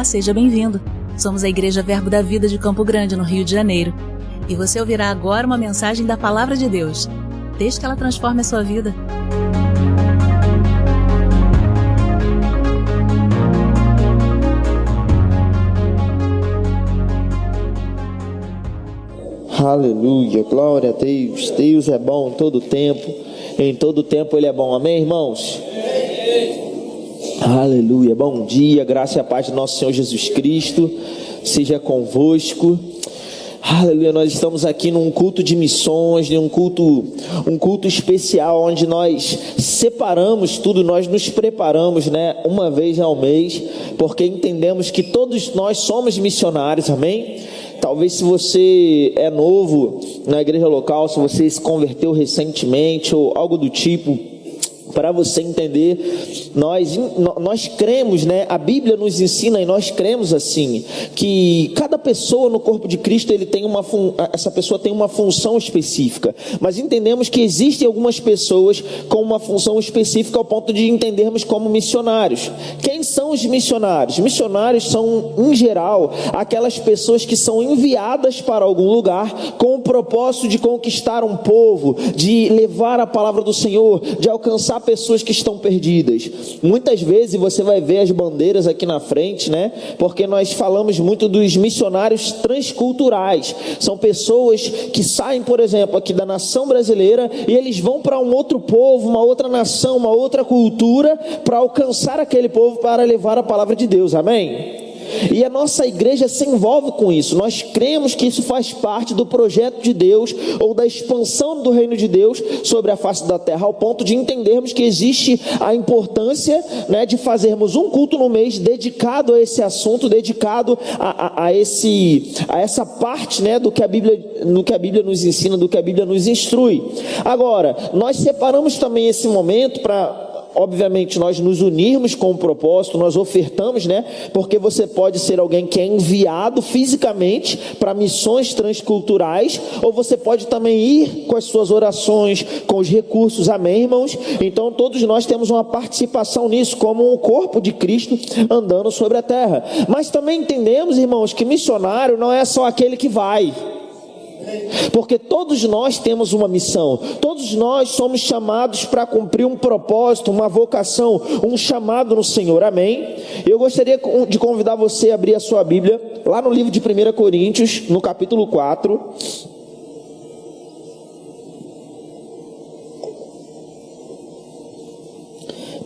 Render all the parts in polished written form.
Olá, seja bem-vindo. Somos a Igreja Verbo da Vida de Campo Grande, no Rio de Janeiro. E você ouvirá agora uma mensagem da Palavra de Deus. Desde que ela transforme a sua vida. Aleluia, glória a Deus. Deus é bom em todo tempo. Em todo tempo Ele é bom. Amém, irmãos? Aleluia, bom dia, graça e a paz do nosso Senhor Jesus Cristo seja convosco. Aleluia, nós estamos aqui num culto de missões, um culto especial, onde nós separamos tudo, nós nos preparamos, uma vez ao mês, porque entendemos que todos nós somos missionários, amém? Talvez se você é novo na igreja local, se você se converteu recentemente ou algo do tipo, para você entender, nós cremos, a Bíblia nos ensina e nós cremos assim, que cada pessoa no corpo de Cristo, essa pessoa tem uma função específica, mas entendemos que existem algumas pessoas com uma função específica ao ponto de entendermos como missionários. Quem são os missionários? Missionários são, em geral, aquelas pessoas que são enviadas para algum lugar com o propósito de conquistar um povo, de levar a palavra do Senhor, de alcançar pessoas que estão perdidas. Muitas vezes você vai ver as bandeiras aqui na frente, porque nós falamos muito dos missionários transculturais. São pessoas que saem, por exemplo, aqui da nação brasileira e eles vão para um outro povo, uma outra nação, uma outra cultura, para alcançar aquele povo, para levar a palavra de Deus, amém? E a nossa igreja se envolve com isso. Nós cremos que isso faz parte do projeto de Deus, ou da expansão do reino de Deus sobre a face da terra, ao ponto de entendermos que existe a importância, de fazermos um culto no mês dedicado a esse assunto, dedicado a essa parte, do que a Bíblia nos ensina, do que a Bíblia nos instrui. Agora, nós separamos também esse momento para, obviamente, nós nos unirmos com o propósito, nós ofertamos, porque você pode ser alguém que é enviado fisicamente para missões transculturais, ou você pode também ir com as suas orações, com os recursos, amém, irmãos? Então todos nós temos uma participação nisso, como um corpo de Cristo andando sobre a terra. Mas também entendemos, irmãos, que missionário não é só aquele que vai, porque todos nós temos uma missão, todos nós somos chamados para cumprir um propósito, uma vocação, um chamado no Senhor, amém? Eu gostaria de convidar você a abrir a sua Bíblia lá no livro de 1 Coríntios, no capítulo 4.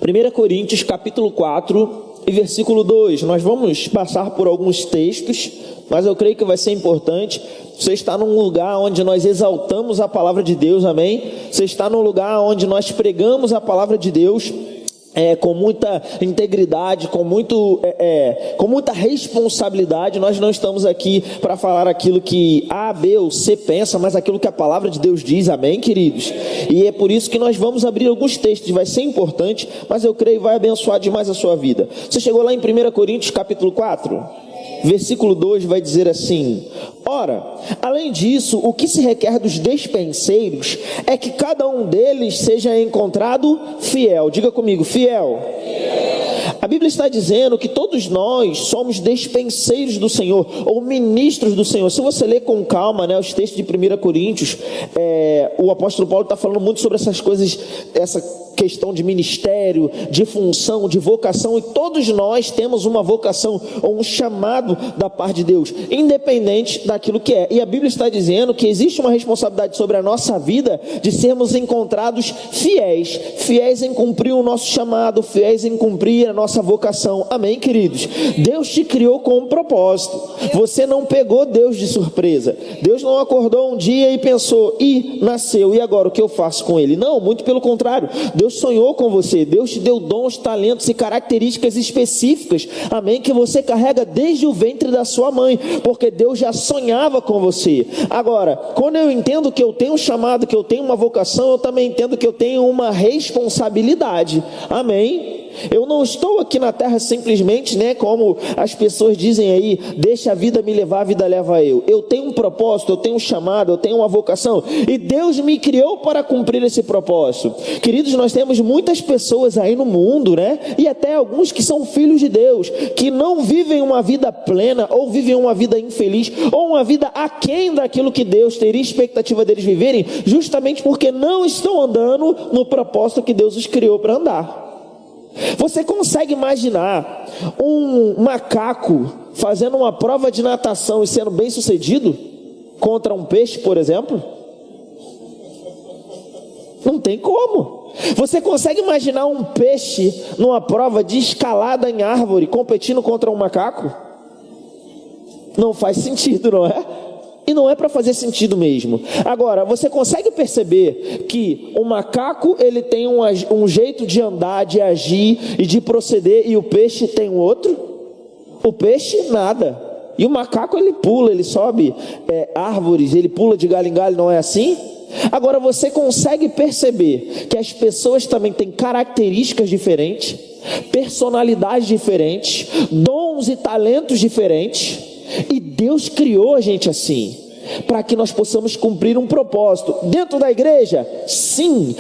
1 Coríntios capítulo 4 e versículo 2, nós vamos passar por alguns textos, mas eu creio que vai ser importante. Você está num lugar onde nós exaltamos a palavra de Deus, amém? Você está num lugar onde nós pregamos a palavra de Deus com muita integridade, com muita responsabilidade. Nós não estamos aqui para falar aquilo que A, B ou C pensa, mas aquilo que a palavra de Deus diz, amém, queridos? E é por isso que nós vamos abrir alguns textos, vai ser importante, mas eu creio que vai abençoar demais a sua vida. Você chegou lá em 1 Coríntios capítulo 4? Versículo 2 vai dizer assim: ora, além disso, o que se requer dos despenseiros é que cada um deles seja encontrado fiel. Diga comigo, fiel. A Bíblia está dizendo que todos nós somos despenseiros do Senhor, ou ministros do Senhor. Se você ler com calma, os textos de 1 Coríntios, o apóstolo Paulo está falando muito sobre essas coisas, essa questão de ministério, de função, de vocação, e todos nós temos uma vocação ou um chamado da parte de Deus, independente daquilo que é. E a Bíblia está dizendo que existe uma responsabilidade sobre a nossa vida de sermos encontrados fiéis em cumprir o nosso chamado, fiéis em cumprir a nossa vocação, amém, queridos? Deus te criou com um propósito. Você não pegou Deus de surpresa. Deus não acordou um dia e pensou, nasceu, e agora o que eu faço com ele? Não, muito pelo contrário. Deus sonhou com você, Deus te deu dons, talentos e características específicas, amém, que você carrega desde o ventre da sua mãe, porque Deus já sonhava com você. Agora, quando eu entendo que eu tenho um chamado, que eu tenho uma vocação, eu também entendo que eu tenho uma responsabilidade, amém? Eu não estou aqui na terra simplesmente, né, como as pessoas dizem aí, deixa a vida me levar, a vida leva eu. Eu tenho um propósito, eu tenho um chamado, eu tenho uma vocação, e Deus me criou para cumprir esse propósito. Queridos, nós temos muitas pessoas aí no mundo, né, e até alguns que são filhos de Deus, que não vivem uma vida plena, ou vivem uma vida infeliz, ou uma vida aquém daquilo que Deus teria expectativa deles viverem, justamente porque não estão andando no propósito que Deus os criou para andar. Você consegue imaginar um macaco fazendo uma prova de natação e sendo bem sucedido contra um peixe, por exemplo? Não tem como. Você consegue imaginar um peixe numa prova de escalada em árvore competindo contra um macaco? Não faz sentido, não é? E não é para fazer sentido mesmo. Agora, você consegue perceber que o macaco, ele tem um jeito de andar, de agir e de proceder, e o peixe tem um outro? O peixe, nada. E o macaco, ele pula, ele sobe árvores, ele pula de galho em galho, não é assim? Agora, você consegue perceber que as pessoas também têm características diferentes, personalidades diferentes, dons e talentos diferentes. E Deus criou a gente assim, para que nós possamos cumprir um propósito. Dentro da igreja, sim,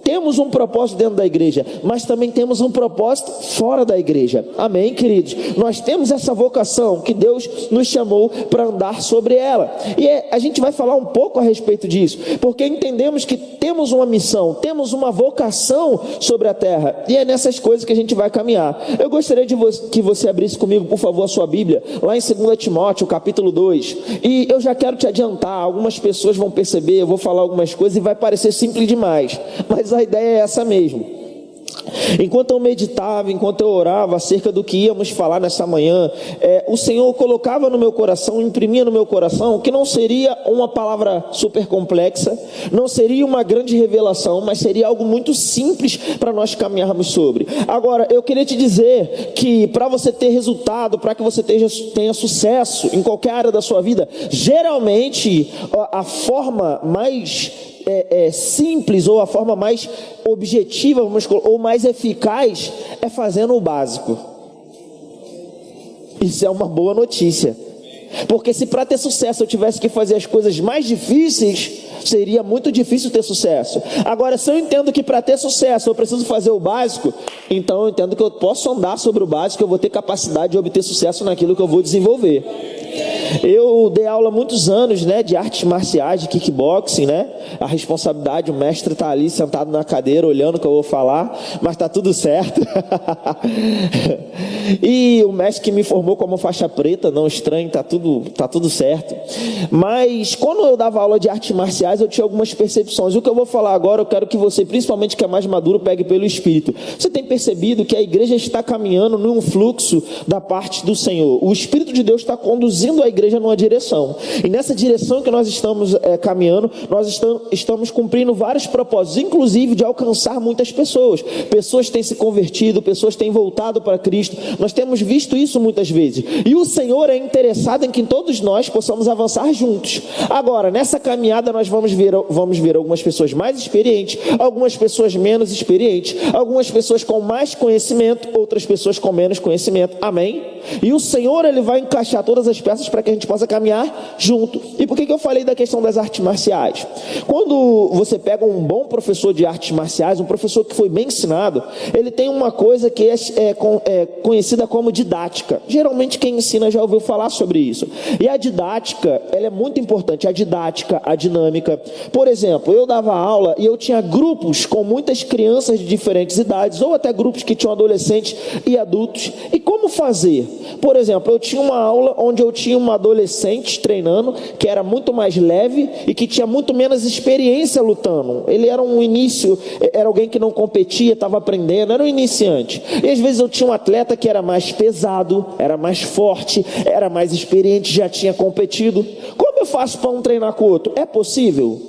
temos um propósito dentro da igreja, mas também temos um propósito fora da igreja. Amém, queridos? Nós temos essa vocação que Deus nos chamou para andar sobre ela. E a gente vai falar um pouco a respeito disso, porque entendemos que temos uma missão, temos uma vocação sobre a terra, e é nessas coisas que a gente vai caminhar. Eu gostaria que você abrisse comigo, por favor, a sua Bíblia, lá em 2 Timóteo, capítulo 2. E eu já quero te adiantar, algumas pessoas vão perceber, eu vou falar algumas coisas e vai parecer simples demais, mas a ideia é essa mesmo. Enquanto eu meditava, enquanto eu orava acerca do que íamos falar nessa manhã, o Senhor colocava no meu coração, imprimia no meu coração, que não seria uma palavra super complexa, não seria uma grande revelação, mas seria algo muito simples para nós caminharmos sobre. Agora, eu queria te dizer que para você ter resultado, para que você tenha sucesso em qualquer área da sua vida, geralmente a forma mais simples, ou a forma mais objetiva, ou mais eficaz, é fazendo o básico. Isso é uma boa notícia, porque se para ter sucesso eu tivesse que fazer as coisas mais difíceis, seria muito difícil ter sucesso. Agora, se eu entendo que para ter sucesso eu preciso fazer o básico, então eu entendo que eu posso andar sobre o básico, eu vou ter capacidade de obter sucesso naquilo que eu vou desenvolver. Eu dei aula há muitos anos, né, de artes marciais, de kickboxing, né? A responsabilidade, o mestre está ali sentado na cadeira olhando o que eu vou falar, mas está tudo certo. E o mestre que me formou como faixa preta, não estranho, está tudo certo. Mas quando eu dava aula de artes marciais, eu tinha algumas percepções. O que eu vou falar agora, eu quero que você, principalmente que é mais maduro, pegue pelo Espírito. Você tem percebido que a igreja está caminhando num fluxo da parte do Senhor. O Espírito de Deus está conduzindo a igreja numa direção, e nessa direção que nós estamos caminhando, nós estamos cumprindo vários propósitos, inclusive de alcançar muitas pessoas. Pessoas têm se convertido, pessoas têm voltado para Cristo. Nós temos visto isso muitas vezes, e o Senhor é interessado em que todos nós possamos avançar juntos. Agora, nessa caminhada nós vamos ver algumas pessoas mais experientes, algumas pessoas menos experientes, algumas pessoas com mais conhecimento, outras pessoas com menos conhecimento. Amém? E o Senhor, Ele vai encaixar todas as peças para que a gente possa caminhar junto. E por que eu falei da questão das artes marciais? Quando você pega um bom professor de artes marciais, um professor que foi bem ensinado, ele tem uma coisa que é conhecida como didática. Geralmente quem ensina já ouviu falar sobre isso. E a didática, ela é muito importante. A didática, a dinâmica. Por exemplo, eu dava aula e eu tinha grupos com muitas crianças de diferentes idades, ou até grupos que tinham adolescentes e adultos. E como fazer? Por exemplo, eu tinha uma aula onde eu tinha uma adolescente treinando, que era muito mais leve e que tinha muito menos experiência lutando. Ele era era alguém que não competia, estava aprendendo, era um iniciante. E às vezes eu tinha um atleta que era mais pesado, era mais forte, era mais experiente, já tinha competido. Como eu faço para um treinar com o outro? É possível?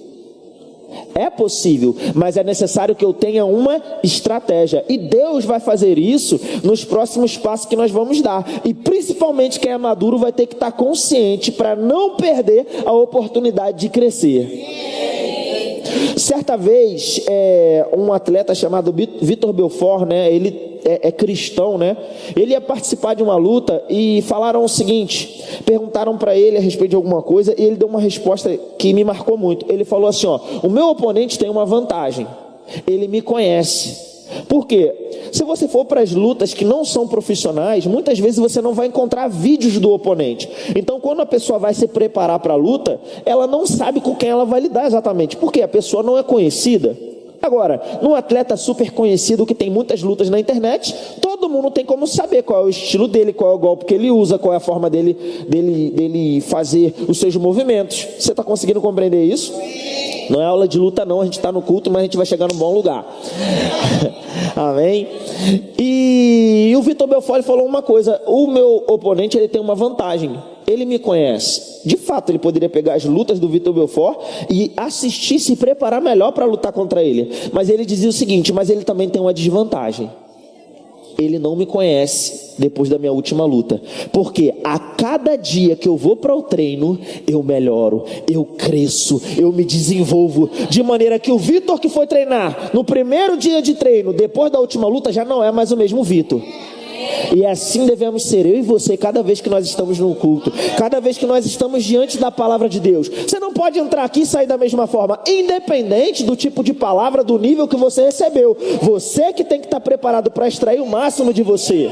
É possível, mas é necessário que eu tenha uma estratégia, e Deus vai fazer isso nos próximos passos que nós vamos dar, e principalmente quem é maduro vai ter que estar consciente para não perder a oportunidade de crescer. Certa vez, um atleta chamado Vitor Belfort, né, ele é cristão, né? Ele ia participar de uma luta e falaram o seguinte, perguntaram para ele a respeito de alguma coisa e ele deu uma resposta que me marcou muito. Ele falou assim, ó, o meu oponente tem uma vantagem, ele me conhece. Por quê? Se você for para as lutas que não são profissionais, muitas vezes você não vai encontrar vídeos do oponente. Então, quando a pessoa vai se preparar para a luta, ela não sabe com quem ela vai lidar exatamente. Porque a pessoa não é conhecida. Agora, num atleta super conhecido que tem muitas lutas na internet, todo mundo tem como saber qual é o estilo dele, qual é o golpe que ele usa, qual é a forma dele fazer os seus movimentos. Você está conseguindo compreender isso? Não é aula de luta não, a gente está no culto, mas a gente vai chegar num bom lugar. Amém? E o Vitor Belfort falou uma coisa, o meu oponente ele tem uma vantagem, ele me conhece. De fato, ele poderia pegar as lutas do Vitor Belfort e assistir, se preparar melhor para lutar contra ele. Mas ele dizia o seguinte, mas ele também tem uma desvantagem. Ele não me conhece depois da minha última luta, porque a cada dia que eu vou para o treino, eu melhoro, eu cresço, eu me desenvolvo, de maneira que o Vitor que foi treinar no primeiro dia de treino, depois da última luta, já não é mais o mesmo Vitor. E assim devemos ser, eu e você, cada vez que nós estamos no culto, cada vez que nós estamos diante da palavra de Deus. Você não pode entrar aqui e sair da mesma forma, independente do tipo de palavra, do nível que você recebeu. Você que tem que estar preparado para extrair o máximo de você.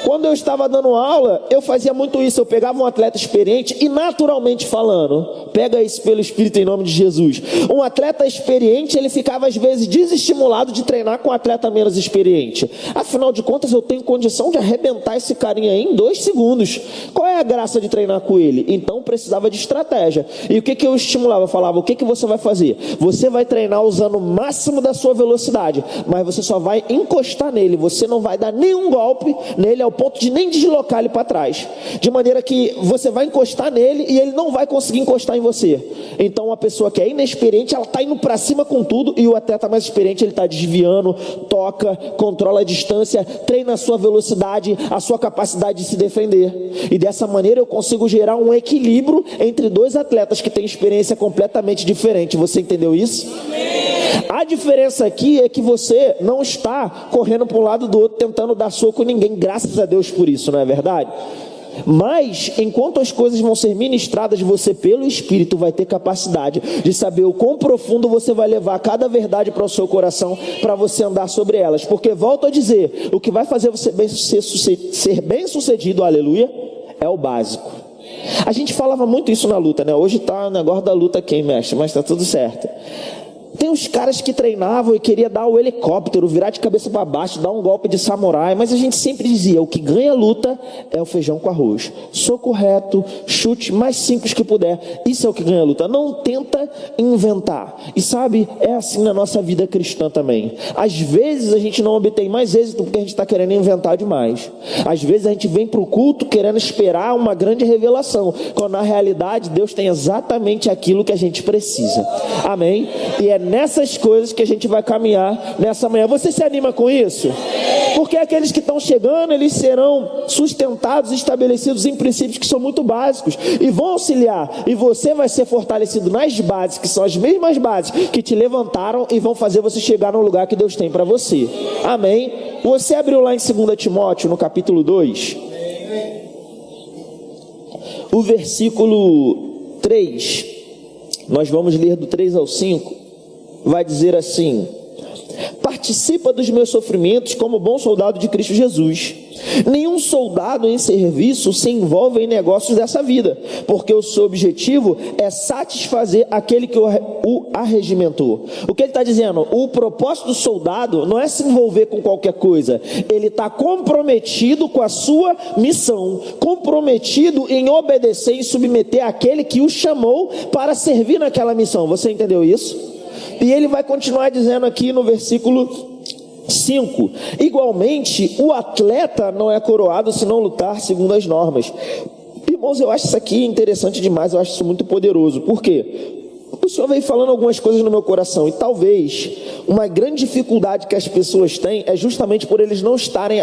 Quando eu estava dando aula, eu fazia muito isso. Eu pegava um atleta experiente e, naturalmente falando, pega isso pelo Espírito em nome de Jesus. Um atleta experiente, ele ficava às vezes desestimulado de treinar com um atleta menos experiente. Afinal de contas, eu tenho condição de arrebentar esse carinha aí em 2 segundos. Qual é a graça de treinar com ele? Então precisava de estratégia. E o que eu estimulava? Eu falava, o que você vai fazer? Você vai treinar usando o máximo da sua velocidade, mas você só vai encostar nele. Você não vai dar nenhum golpe nele ao ponto de nem deslocar ele para trás, de maneira que você vai encostar nele e ele não vai conseguir encostar em você. Então uma pessoa que é inexperiente, ela está indo para cima com tudo, e o atleta mais experiente, ele está desviando, toca, controla a distância, treina a sua velocidade, a sua capacidade de se defender, e dessa maneira eu consigo gerar um equilíbrio entre 2 atletas que têm experiência completamente diferente. Você entendeu isso? A diferença aqui é que você não está correndo para um lado do outro tentando dar soco em ninguém, graças a Deus por isso, não é verdade? Mas enquanto as coisas vão ser ministradas, você pelo Espírito vai ter capacidade de saber o quão profundo você vai levar cada verdade para o seu coração, para você andar sobre elas. Porque volto a dizer, o que vai fazer você ser bem sucedido, aleluia, é o básico. A gente falava muito isso na luta, né? Hoje está o negócio da luta aqui, mestre, mas está tudo certo. Tem uns caras que treinavam e queria dar o helicóptero, virar de cabeça para baixo, dar um golpe de samurai, mas a gente sempre dizia, o que ganha a luta é o feijão com arroz. Soco reto, chute mais simples que puder, isso é o que ganha a luta. Não tenta inventar. E sabe, é assim na nossa vida cristã também. Às vezes a gente não obtém mais êxito porque a gente está querendo inventar demais. Às vezes a gente vem para o culto querendo esperar uma grande revelação, quando na realidade Deus tem exatamente aquilo que a gente precisa. Amém? E é nessas coisas que a gente vai caminhar nessa manhã. Você se anima com isso? Porque aqueles que estão chegando, eles serão sustentados e estabelecidos em princípios que são muito básicos e vão auxiliar, e você vai ser fortalecido nas bases, que são as mesmas bases que te levantaram e vão fazer você chegar no lugar que Deus tem para você. Amém? Você abriu lá em 2 Timóteo, no capítulo 2, o versículo 3, nós vamos ler do 3 ao 5, vai dizer assim: participa dos meus sofrimentos como bom soldado de Cristo Jesus. Nenhum soldado em serviço se envolve em negócios dessa vida, porque o seu objetivo é satisfazer aquele que o arregimentou. O que ele está dizendo? O propósito do soldado não é se envolver com qualquer coisa. Ele está comprometido com a sua missão, comprometido em obedecer e submeter àquele que o chamou para servir naquela missão. Você entendeu isso? E ele vai continuar dizendo aqui no versículo 5: igualmente o atleta não é coroado se não lutar segundo as normas. Irmãos, eu acho isso aqui interessante demais, eu acho isso muito poderoso. Por quê? o Senhor veio falando algumas coisas no meu coração, e talvez uma grande dificuldade que as pessoas têm é justamente por eles não estarem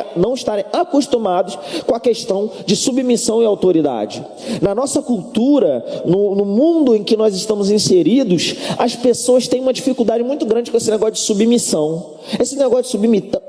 acostumados com a questão de submissão e autoridade. Na nossa cultura, no mundo em que nós estamos inseridos, as pessoas têm uma dificuldade muito grande com esse negócio de submissão. Esse negócio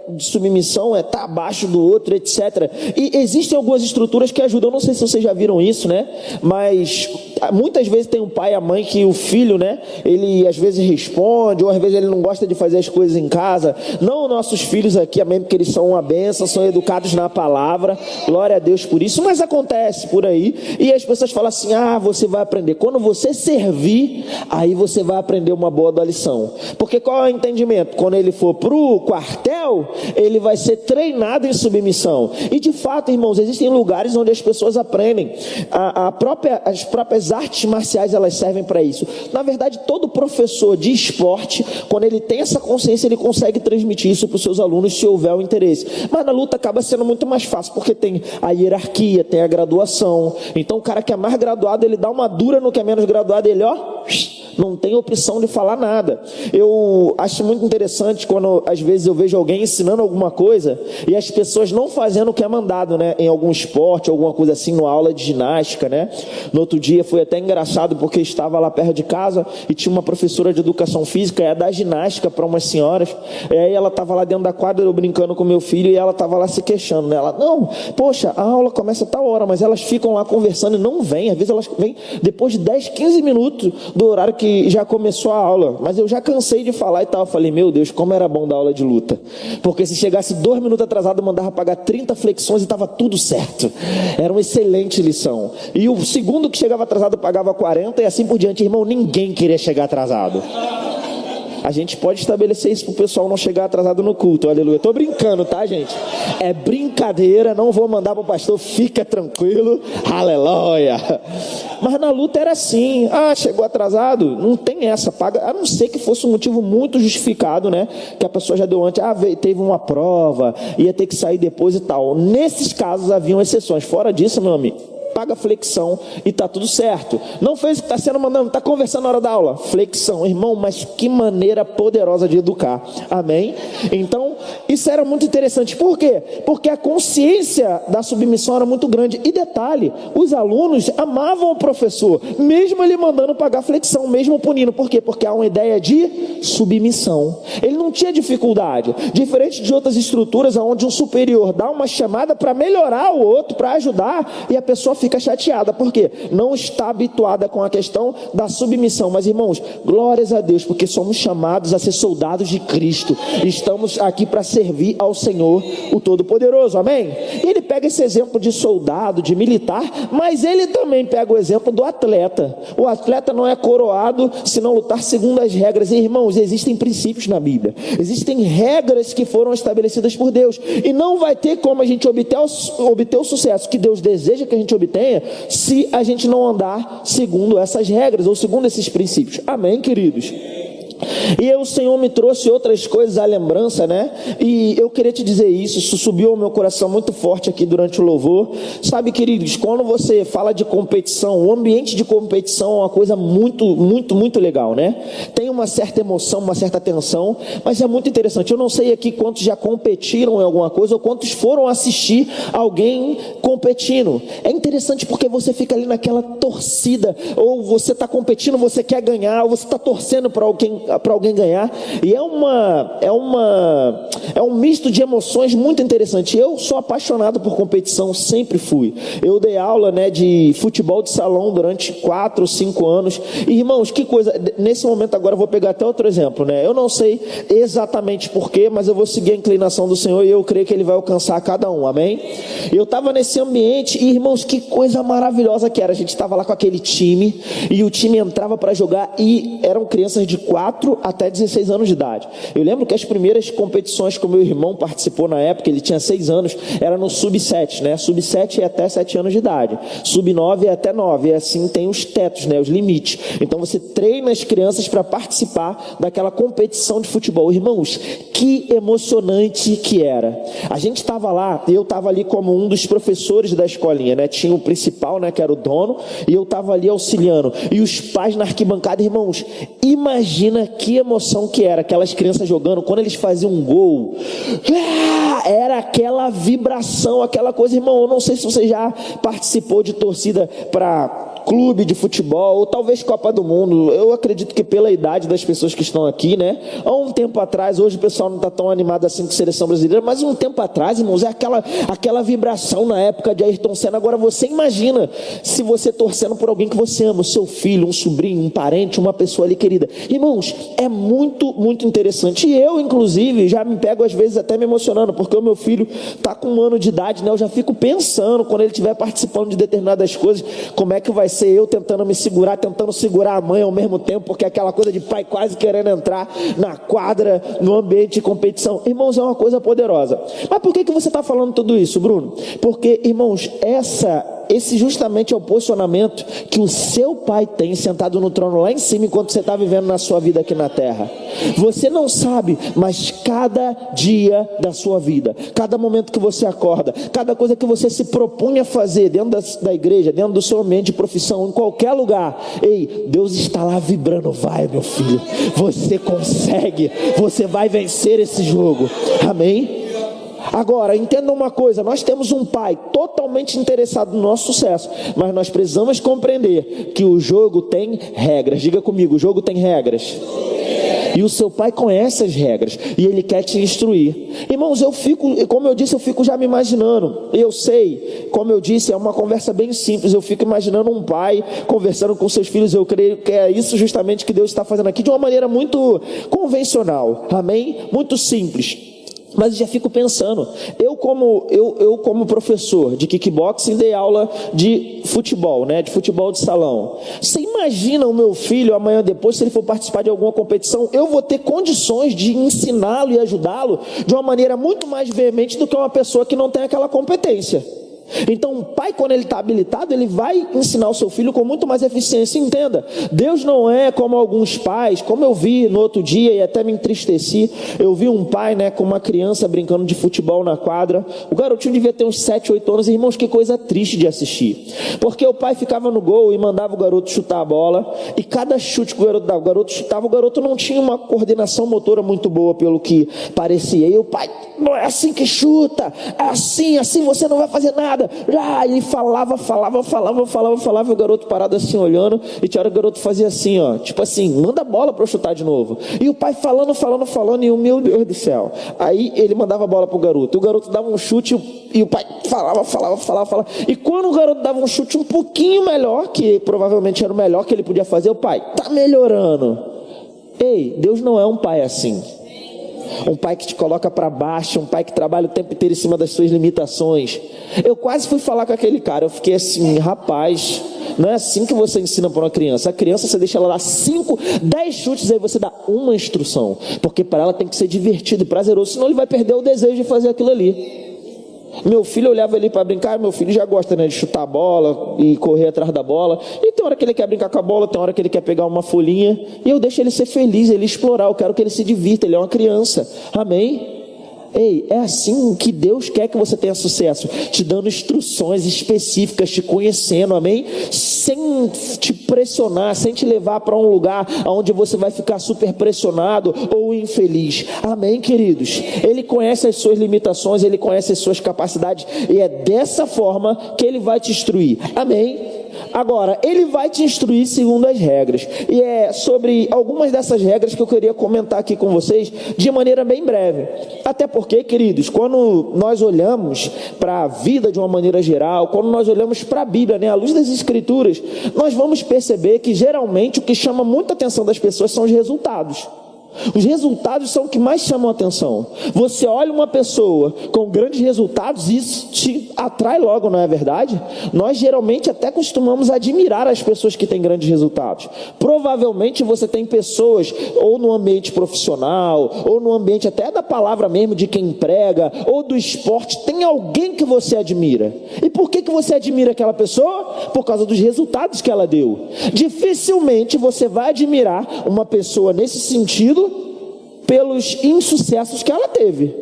de submissão é estar abaixo do outro, etc. E existem algumas estruturas que ajudam. Eu não sei se vocês já viram isso, né? Mas muitas vezes tem um pai e a mãe que o filho, né? Ele às vezes responde, ou às vezes ele não gosta de fazer as coisas em casa. Não nossos filhos aqui, amém, porque eles são uma bênção, são educados na palavra. Glória a Deus por isso. Mas acontece por aí. E as pessoas falam assim: você vai aprender. Quando você servir, aí você vai aprender uma boa lição. Porque qual é o entendimento? Quando ele for pro quartel, ele vai ser treinado em submissão. E de fato, irmãos, existem lugares onde as pessoas aprendem. As próprias artes marciais, elas servem para isso. Na verdade, todo professor de esporte, quando ele tem essa consciência, ele consegue transmitir isso para os seus alunos, se houver o interesse. Mas na luta acaba sendo muito mais fácil, porque tem a hierarquia, tem a graduação. Então o cara que é mais graduado, ele dá uma dura no que é menos graduado, ele não tem opção de falar nada. Eu acho muito interessante quando às vezes eu vejo alguém ensinando alguma coisa e as pessoas não fazendo o que é mandado, né? Em algum esporte, alguma coisa assim, numa aula de ginástica, né? No outro dia foi até engraçado, porque estava lá perto de casa e tinha uma professora de educação física, ia dar ginástica para umas senhoras, e aí ela estava lá dentro da quadra, eu brincando com meu filho, e ela estava lá se queixando, né? Ela: não, poxa, a aula começa a tal hora, mas elas ficam lá conversando e não vêm. Às vezes elas vêm depois de 10, 15 minutos do horário que já começou a aula, mas eu já cansei de falar e tal. Eu falei: meu Deus, como era bom dar aula de luta, porque se chegasse 2 minutos atrasado, eu mandava pagar 30 flexões e estava tudo certo. Era uma excelente lição. E o segundo que chegava atrasado pagava 40 e assim por diante. Irmão, ninguém queria chegar atrasado. A gente pode estabelecer isso para o pessoal não chegar atrasado no culto, aleluia. Estou brincando, tá, gente? É brincadeira, não vou mandar para o pastor, fica tranquilo, aleluia. Mas na luta era assim: chegou atrasado, não tem essa, paga, a não ser que fosse um motivo muito justificado, né? Que a pessoa já deu antes, teve uma prova, ia ter que sair depois e tal. Nesses casos haviam exceções. Fora disso, meu amigo, paga flexão e tá tudo certo. Não fez o que está sendo mandado, está conversando na hora da aula, flexão. Irmão, mas que maneira poderosa de educar, amém? Então, isso era muito interessante. Por quê? Porque a consciência da submissão era muito grande. E detalhe, os alunos amavam o professor, mesmo ele mandando pagar flexão, mesmo punindo. Por quê? Porque há uma ideia de submissão. Ele não tinha dificuldade, diferente de outras estruturas onde um superior dá uma chamada para melhorar o outro, para ajudar, e a pessoa fica chateada, porque não está habituada com a questão da submissão. Mas irmãos, glórias a Deus, porque somos chamados a ser soldados de Cristo, estamos aqui para servir ao Senhor, o Todo-Poderoso, amém? E ele pega esse exemplo de soldado, de militar, mas ele também pega o exemplo do atleta. O atleta não é coroado se não lutar segundo as regras. E, irmãos, existem princípios na Bíblia, existem regras que foram estabelecidas por Deus, e não vai ter como a gente obter o sucesso que Deus deseja que a gente obtenha, se a gente não andar segundo essas regras, ou segundo esses princípios, amém, queridos? E o Senhor me trouxe outras coisas à lembrança, né? E eu queria te dizer isso subiu ao meu coração muito forte aqui durante o louvor. Sabe, queridos, quando você fala de competição, o ambiente de competição é uma coisa muito, muito, muito legal, né? Tem uma certa emoção, uma certa tensão, mas é muito interessante. Eu não sei aqui quantos já competiram em alguma coisa, ou quantos foram assistir alguém competindo. É interessante porque você fica ali naquela torcida, ou você está competindo, você quer ganhar, ou você está torcendo para alguém ganhar, e é um misto de emoções muito interessante. Eu sou apaixonado por competição, sempre fui. Eu dei aula, né, de futebol de salão durante 4 ou 5 anos, e irmãos, que coisa, nesse momento agora eu vou pegar até outro exemplo, né? Eu não sei exatamente porquê, mas eu vou seguir a inclinação do Senhor, e eu creio que Ele vai alcançar cada um, amém? Eu estava nesse ambiente, e irmãos, que coisa maravilhosa que era. A gente estava lá com aquele time, e o time entrava para jogar, e eram crianças de 4 4 até 16 anos de idade. Eu lembro que as primeiras competições que o meu irmão participou na época, ele tinha 6 anos, era no sub-7, né? Sub-7 é até 7 anos de idade, sub-9 é até 9, e assim tem os tetos, né? Os limites. Então você treina as crianças para participar daquela competição de futebol. Irmãos, que emocionante que era. A gente estava lá, eu estava ali como um dos professores da escolinha, né? Tinha o principal, né, que era o dono, e eu estava ali auxiliando, e os pais na arquibancada. Irmãos, imagina que emoção que era aquelas crianças jogando, quando eles faziam um gol, era aquela vibração, aquela coisa. Irmão, eu não sei se você já participou de torcida para clube de futebol, ou talvez Copa do Mundo. Eu acredito que pela idade das pessoas que estão aqui, né? Há um tempo atrás, hoje o pessoal não está tão animado assim com a seleção brasileira, mas um tempo atrás, irmãos, é aquela vibração na época de Ayrton Senna. Agora você imagina se você torcendo por alguém que você ama, o seu filho, um sobrinho, um parente, uma pessoa ali querida. Irmãos, é muito, muito interessante. E eu, inclusive, já me pego às vezes até me emocionando, porque o meu filho está com 1 ano de idade, né? Eu já fico pensando, quando ele estiver participando de determinadas coisas, como é que vai ser eu tentando me segurar, tentando segurar a mãe ao mesmo tempo, porque aquela coisa de pai quase querendo entrar na quadra, no ambiente de competição. Irmãos, é uma coisa poderosa. Mas por que você está falando tudo isso, Bruno? Porque, irmãos, esse justamente é o posicionamento que o seu pai tem sentado no trono lá em cima, enquanto você está vivendo na sua vida aqui na terra. Você não sabe, mas cada dia da sua vida, cada momento que você acorda, cada coisa que você se propõe a fazer dentro da igreja, dentro do seu ambiente de profissão, em qualquer lugar, ei, Deus está lá vibrando. Vai, meu filho, você consegue, você vai vencer esse jogo. Amém? Agora, entenda uma coisa, nós temos um pai totalmente interessado no nosso sucesso, mas nós precisamos compreender que o jogo tem regras. Diga comigo, o jogo tem regras. E o seu pai conhece as regras, e ele quer te instruir. Irmãos, como eu disse, eu fico já me imaginando. Eu sei, como eu disse, é uma conversa bem simples. Eu fico imaginando um pai conversando com seus filhos. Eu creio que é isso justamente que Deus está fazendo aqui, de uma maneira muito convencional, amém? Muito simples. Mas eu já fico pensando, eu como professor de kickboxing dei aula de futebol, né, de futebol de salão. Você imagina o meu filho amanhã depois, se ele for participar de alguma competição, eu vou ter condições de ensiná-lo e ajudá-lo de uma maneira muito mais veemente do que uma pessoa que não tem aquela competência. Então o pai, quando ele está habilitado, ele vai ensinar o seu filho com muito mais eficiência. Entenda, Deus não é como alguns pais, como eu vi no outro dia e até me entristeci. Eu vi um pai, né, com uma criança brincando de futebol na quadra. O garotinho devia ter uns 7, 8 anos. Irmãos, que coisa triste de assistir, porque o pai ficava no gol e mandava o garoto chutar a bola, e cada chute que o garoto dava, o garoto chutava, o garoto não tinha uma coordenação motora muito boa, pelo que parecia. E o pai, não é assim que chuta, é assim você não vai fazer nada. Ele falava, e o garoto parado assim olhando, e tinha hora que o garoto fazia assim, ó, tipo assim, manda a bola para eu chutar de novo. E o pai falando, e o meu Deus do céu. Aí ele mandava a bola pro garoto, e o garoto dava um chute, e o pai falava. E quando o garoto dava um chute um pouquinho melhor, que provavelmente era o melhor que ele podia fazer, o pai, tá melhorando. Ei, Deus não é um pai assim. Um pai que te coloca para baixo, um pai que trabalha o tempo inteiro em cima das suas limitações. Eu quase fui falar com aquele cara, eu fiquei assim, rapaz, não é assim que você ensina para uma criança. A criança, você deixa ela lá 5, 10 chutes, aí você dá uma instrução, porque para ela tem que ser divertido e prazeroso, senão ele vai perder o desejo de fazer aquilo ali. Meu filho, olhava ali para brincar, meu filho já gosta, né, de chutar a bola e correr atrás da bola, e tem hora que ele quer brincar com a bola, tem hora que ele quer pegar uma folhinha, e eu deixo ele ser feliz, ele explorar, eu quero que ele se divirta, ele é uma criança, amém? Ei, é assim que Deus quer que você tenha sucesso, te dando instruções específicas, te conhecendo, amém? Sem te pressionar, sem te levar para um lugar onde você vai ficar super pressionado ou infeliz, amém, queridos? Ele conhece as suas limitações, ele conhece as suas capacidades, e é dessa forma que ele vai te instruir, amém? Agora, ele vai te instruir segundo as regras, e é sobre algumas dessas regras que eu queria comentar aqui com vocês de maneira bem breve. Até porque, queridos, quando nós olhamos para a vida de uma maneira geral, quando nós olhamos para a Bíblia, né, à luz das Escrituras, nós vamos perceber que geralmente o que chama muita atenção das pessoas são os resultados. Os resultados são o que mais chamam a atenção. Você olha uma pessoa com grandes resultados, isso te atrai logo, não é verdade? Nós geralmente até costumamos admirar as pessoas que têm grandes resultados. Provavelmente você tem pessoas, ou no ambiente profissional, ou no ambiente até da palavra mesmo de quem prega, ou do esporte, tem alguém que você admira. E por que você admira aquela pessoa? Por causa dos resultados que ela deu. Dificilmente você vai admirar uma pessoa nesse sentido pelos insucessos que ela teve.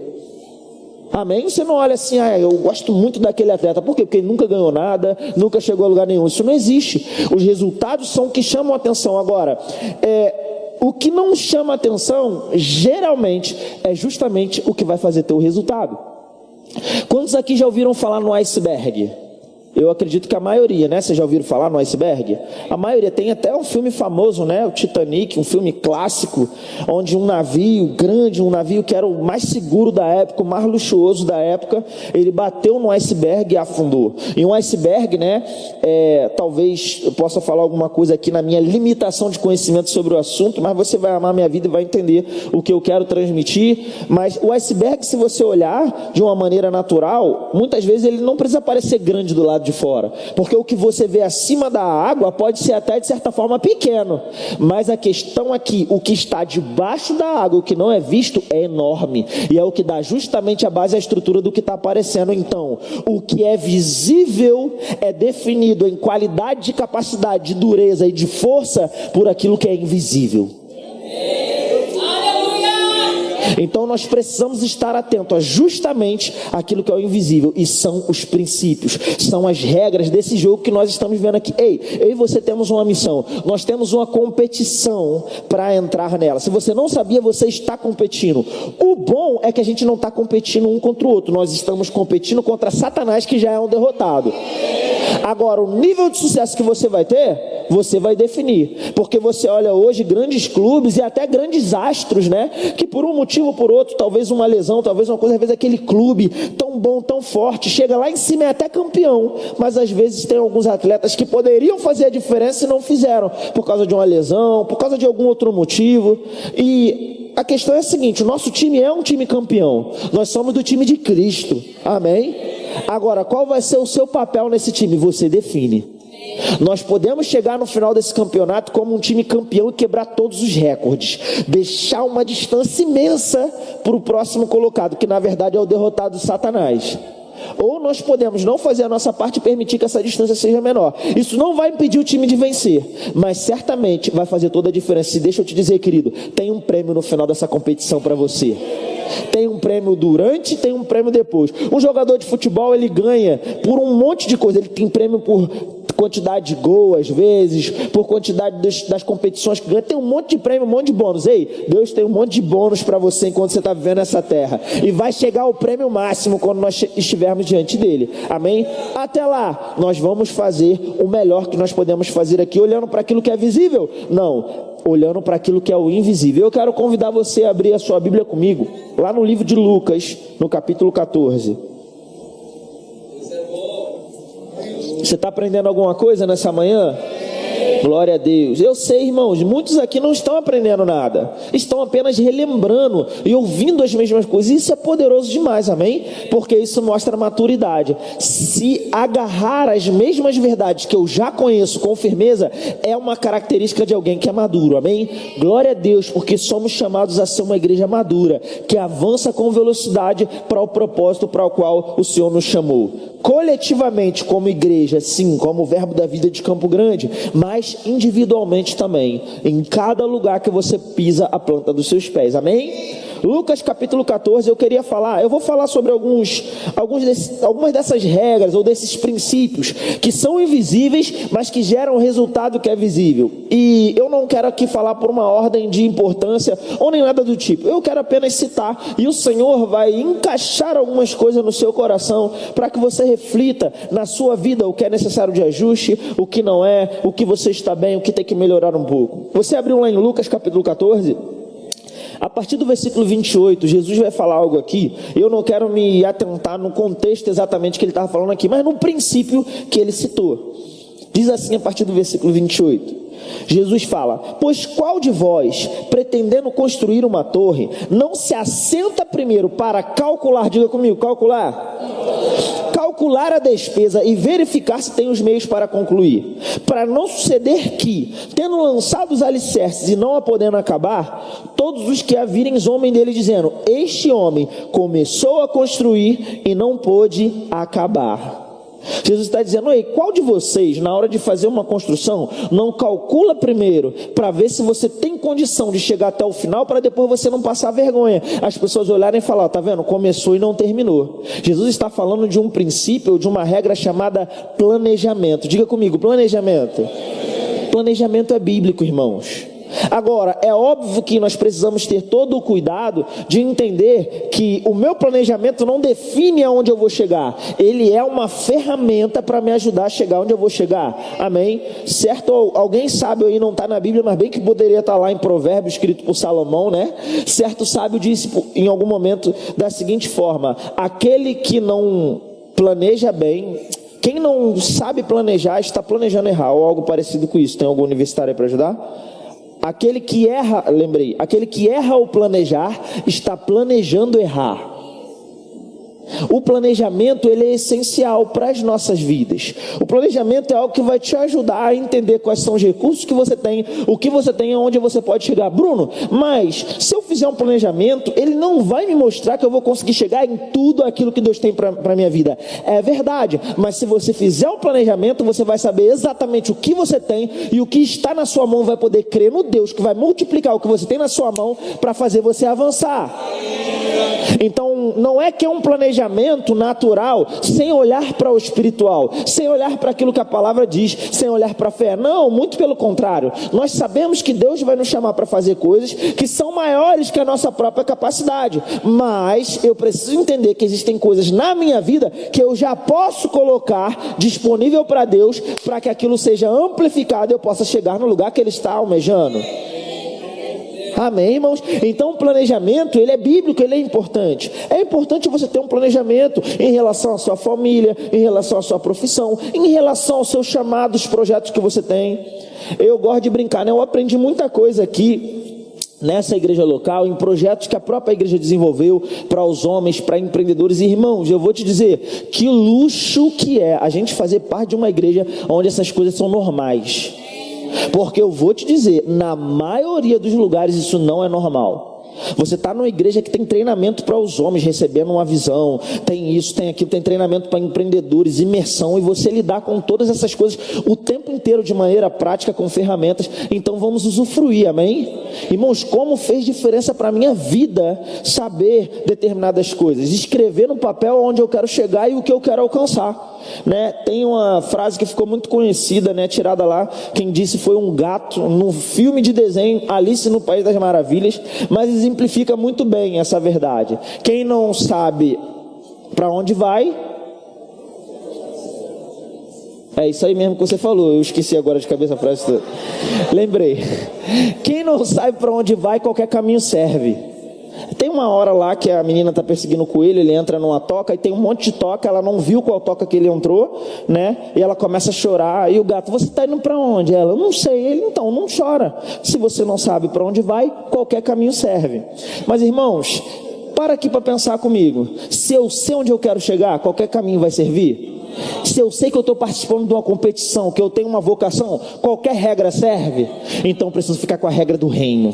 Amém? Você não olha assim, eu gosto muito daquele atleta. Por quê? Porque ele nunca ganhou nada, nunca chegou a lugar nenhum. Isso não existe. Os resultados são o que chamam a atenção. Agora, o que não chama a atenção, geralmente, é justamente o que vai fazer ter o resultado. Quantos aqui já ouviram falar no iceberg? Eu acredito que a maioria, né? Vocês já ouviram falar no iceberg? A maioria. Tem até um filme famoso, né? O Titanic, um filme clássico, onde um navio grande, um navio que era o mais seguro da época, o mais luxuoso da época, ele bateu no iceberg e afundou. E um iceberg, né? Talvez eu possa falar alguma coisa aqui na minha limitação de conhecimento sobre o assunto, mas você vai amar minha vida e vai entender o que eu quero transmitir. Mas o iceberg, se você olhar de uma maneira natural, muitas vezes ele não precisa parecer grande do lado de fora, porque o que você vê acima da água pode ser até de certa forma pequeno, mas a questão aqui, o que está debaixo da água, o que não é visto, é enorme, e é o que dá justamente a base, a estrutura do que está aparecendo. Então, o que é visível é definido em qualidade de capacidade, de dureza e de força por aquilo que é invisível. Então nós precisamos estar atentos a justamente aquilo que é o invisível, e são os princípios, são as regras desse jogo que nós estamos vendo aqui. Eu e você temos uma missão, nós temos uma competição para entrar nela. Se você não sabia, você está competindo. O bom é que a gente não está competindo um contra o outro, nós estamos competindo contra Satanás, que já é um derrotado. Agora, o nível de sucesso que você vai ter, você vai definir, porque você olha hoje grandes clubes e até grandes astros, né, que por um motivo ou por outro, talvez uma lesão, talvez uma coisa, às vezes aquele clube tão bom, tão forte, chega lá em cima e é até campeão, mas às vezes tem alguns atletas que poderiam fazer a diferença e não fizeram, por causa de uma lesão, por causa de algum outro motivo. E a questão é a seguinte: o nosso time é um time campeão, nós somos do time de Cristo, amém? Agora, qual vai ser o seu papel nesse time? Você define. Nós podemos chegar no final desse campeonato como um time campeão e quebrar todos os recordes, deixar uma distância imensa para o próximo colocado, que na verdade é o derrotado Satanás. Ou nós podemos não fazer a nossa parte e permitir que essa distância seja menor. Isso não vai impedir o time de vencer, mas certamente vai fazer toda a diferença. E deixa eu te dizer, querido, tem um prêmio no final dessa competição para você. Tem um prêmio durante, tem um prêmio depois. Um jogador de futebol, ele ganha por um monte de coisa. Ele tem prêmio por quantidade de gol, às vezes, por quantidade das competições que ganha. Tem um monte de prêmio, um monte de bônus. Ei, Deus tem um monte de bônus para você enquanto você está vivendo essa terra. E vai chegar o prêmio máximo quando nós estivermos diante dele. Amém? Até lá, nós vamos fazer o melhor que nós podemos fazer aqui, olhando para aquilo que é visível? Não, olhando para aquilo que é o invisível. Eu quero convidar você a abrir a sua Bíblia comigo, lá no livro de Lucas, no capítulo 14. Você está aprendendo alguma coisa nessa manhã? Glória a Deus. Eu sei, irmãos, muitos aqui não estão aprendendo nada, estão apenas relembrando e ouvindo as mesmas coisas. Isso é poderoso demais, amém? Porque isso mostra maturidade. Se agarrar as mesmas verdades que eu já conheço com firmeza, é uma característica de alguém que é maduro, amém? Glória a Deus, porque somos chamados a ser uma igreja madura, que avança com velocidade para o propósito para o qual o Senhor nos chamou. Coletivamente como igreja, sim, como Verbo da Vida de Campo Grande, mas individualmente também, em cada lugar que você pisa a planta dos seus pés, amém? Lucas capítulo 14, eu vou falar sobre algumas dessas regras ou desses princípios que são invisíveis, mas que geram um resultado que é visível. E eu não quero aqui falar por uma ordem de importância ou nem nada do tipo, eu quero apenas citar, e o Senhor vai encaixar algumas coisas no seu coração, para que você reflita na sua vida o que é necessário de ajuste, o que não é, o que você está bem, o que tem que melhorar um pouco. Você abriu lá em Lucas capítulo 14? A partir do versículo 28, Jesus vai falar algo aqui. Eu não quero me atentar no contexto exatamente que ele estava falando aqui, mas no princípio que ele citou. Diz assim a partir do versículo 28: Jesus fala: pois qual de vós, pretendendo construir uma torre, não se assenta primeiro para calcular, diga comigo, calcular a despesa e verificar se tem os meios para concluir, para não suceder que, tendo lançado os alicerces e não a podendo acabar, todos os que a virem zombem dele, dizendo: este homem começou a construir e não pôde acabar. Jesus está dizendo: ei, qual de vocês, na hora de fazer uma construção, não calcula primeiro para ver se você tem condição de chegar até o final, para depois você não passar vergonha, as pessoas olharem e falar: tá vendo, começou e não terminou. Jesus está falando de um princípio, de uma regra chamada planejamento. Diga comigo, planejamento. Planejamento é bíblico, irmãos. Agora, é óbvio que nós precisamos ter todo o cuidado de entender que o meu planejamento não define aonde eu vou chegar. Ele é uma ferramenta para me ajudar a chegar onde eu vou chegar. Amém? Certo? Alguém sábio aí, não está na Bíblia, mas bem que poderia estar lá em Provérbios, escrito por Salomão, né? Certo sábio disse em algum momento da seguinte forma: aquele que não planeja bem, quem não sabe planejar está planejando errar, ou algo parecido com isso. Tem algum universitário aí para ajudar? Aquele que erra, lembrei, aquele que erra ao planejar, está planejando errar. O planejamento, ele é essencial para as nossas vidas. O planejamento é algo que vai te ajudar a entender quais são os recursos que você tem, o que você tem e onde você pode chegar. Bruno, mas se eu fizer um planejamento, ele não vai me mostrar que eu vou conseguir chegar em tudo aquilo que Deus tem para a minha vida. É verdade, mas se você fizer um planejamento, você vai saber exatamente o que você tem e o que está na sua mão, vai poder crer no Deus que vai multiplicar o que você tem na sua mão para fazer você avançar. Então, não é que é um planejamento natural, sem olhar para o espiritual, sem olhar para aquilo que a palavra diz, sem olhar para a fé. Não, muito pelo contrário. Nós sabemos que Deus vai nos chamar para fazer coisas que são maiores que a nossa própria capacidade. Mas eu preciso entender que existem coisas na minha vida que eu já posso colocar disponível para Deus, para que aquilo seja amplificado e eu possa chegar no lugar que Ele está almejando. Amém, irmãos? Então o planejamento, ele é bíblico, ele é importante. É importante você ter um planejamento em relação à sua família, em relação à sua profissão, em relação aos seus chamados, projetos que você tem. Eu gosto de brincar, né? Eu aprendi muita coisa aqui nessa igreja local, em projetos que a própria igreja desenvolveu para os homens, para empreendedores. E, irmãos, eu vou te dizer que luxo que é a gente fazer parte de uma igreja onde essas coisas são normais. Porque eu vou te dizer, na maioria dos lugares isso não é normal. Você está numa igreja que tem treinamento para os homens, recebendo uma visão, tem isso, tem aquilo, tem treinamento para empreendedores, imersão, e você lidar com todas essas coisas o tempo inteiro de maneira prática, com ferramentas. Então vamos usufruir, amém? Irmãos, como fez diferença para a minha vida saber determinadas coisas, escrever no papel onde eu quero chegar e o que eu quero alcançar, né? Tem uma frase que ficou muito conhecida, né? Tirada lá, quem disse foi um gato no filme de desenho Alice no País das Maravilhas, mas exemplifica muito bem essa verdade. Quem não sabe para onde vai, é isso aí mesmo que você falou. Eu esqueci agora de cabeça a frase toda. Lembrei. Quem não sabe para onde vai, qualquer caminho serve. Tem uma hora lá que a menina está perseguindo o coelho, ele entra numa toca e tem um monte de toca, ela não viu qual toca que ele entrou, né? E ela começa a chorar, e o gato: você está indo para onde? Ela: eu não sei. Ele: então, não chora. Se você não sabe para onde vai, qualquer caminho serve. Mas, irmãos, para aqui para pensar comigo. Se eu sei onde eu quero chegar, qualquer caminho vai servir? Se eu sei que eu estou participando de uma competição, que eu tenho uma vocação, qualquer regra serve? Então eu preciso ficar com a regra do reino.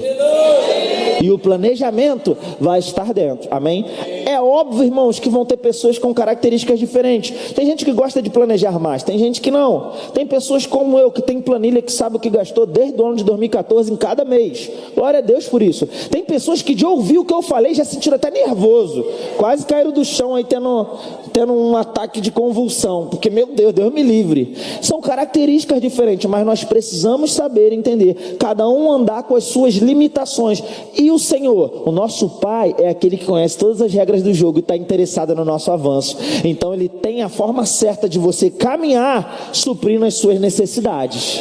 E o planejamento vai estar dentro, amém? É óbvio, irmãos, que vão ter pessoas com características diferentes. Tem gente que gosta de planejar mais, tem gente que não. Tem pessoas como eu, que tem planilha, que sabe o que gastou desde o ano de 2014 em cada mês. Glória a Deus por isso. Tem pessoas que de ouvir o que eu falei já se sentiram até nervoso, quase caíram do chão aí tendo um ataque de convulsão, porque, meu Deus, Deus me livre. São características diferentes, mas nós precisamos saber, entender, cada um andar com as suas limitações. E o Senhor, o nosso Pai, é aquele que conhece todas as regras do jogo e está interessado no nosso avanço. Então Ele tem a forma certa de você caminhar, suprindo as suas necessidades.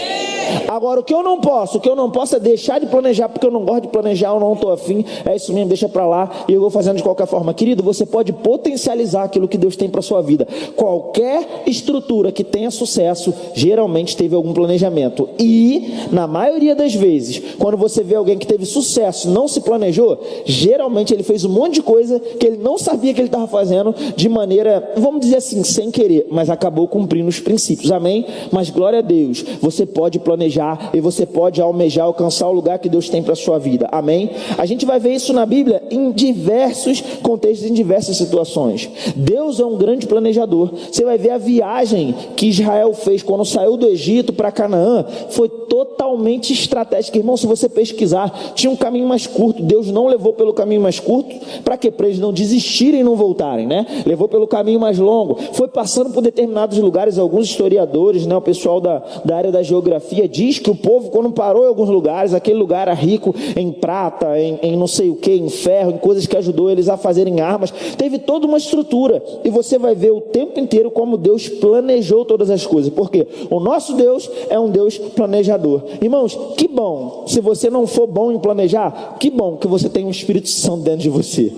Agora, o que eu não posso é deixar de planejar porque eu não gosto de planejar, eu não estou afim, é isso mesmo, deixa para lá e eu vou fazendo de qualquer forma. Querido, você pode potencializar aquilo que Deus tem para sua vida. Qualquer estrutura que tenha sucesso, geralmente teve algum planejamento. E, na maioria das vezes, quando você vê alguém que teve sucesso e não se planejou, geralmente ele fez um monte de coisa que ele não sabia que ele estava fazendo de maneira, vamos dizer assim, sem querer, mas acabou cumprindo os princípios. Amém? Mas glória a Deus, você pode planejar e você pode almejar, alcançar o lugar que Deus tem para a sua vida. Amém? A gente vai ver isso na Bíblia em diversos contextos, em diversas situações. Deus é um grande planejador. Você vai ver a viagem que Israel fez quando saiu do Egito para Canaã, foi totalmente estratégica. Irmão, se você pesquisar, tinha um caminho mais curto. Deus não levou pelo caminho mais curto, para quê? Para eles não desistirem e não voltarem, né? Levou pelo caminho mais longo. Foi passando por determinados lugares. Alguns historiadores, né, o pessoal da área da geografia diz que o povo, quando parou em alguns lugares, aquele lugar era rico em prata, em não sei o que, em ferro, em coisas que ajudou eles a fazerem armas. Teve toda uma estrutura. E você vai ver o tempo inteiro como Deus planejou todas as coisas. Por quê? O nosso Deus é um Deus planejador. Irmãos, que bom, se você não for bom em planejar, que bom que você tem um Espírito Santo dentro de você.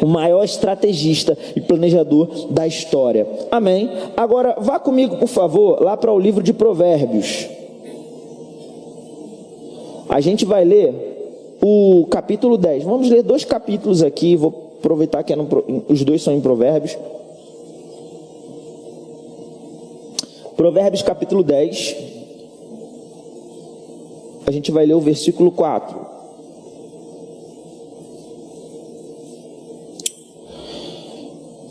O maior estrategista e planejador da história. Amém? Agora, vá comigo, por favor, lá para o livro de Provérbios. A gente vai ler o capítulo 10. Vamos ler 2 capítulos aqui. Vou aproveitar que os 2 são em Provérbios. Provérbios capítulo 10. A gente vai ler o versículo 4.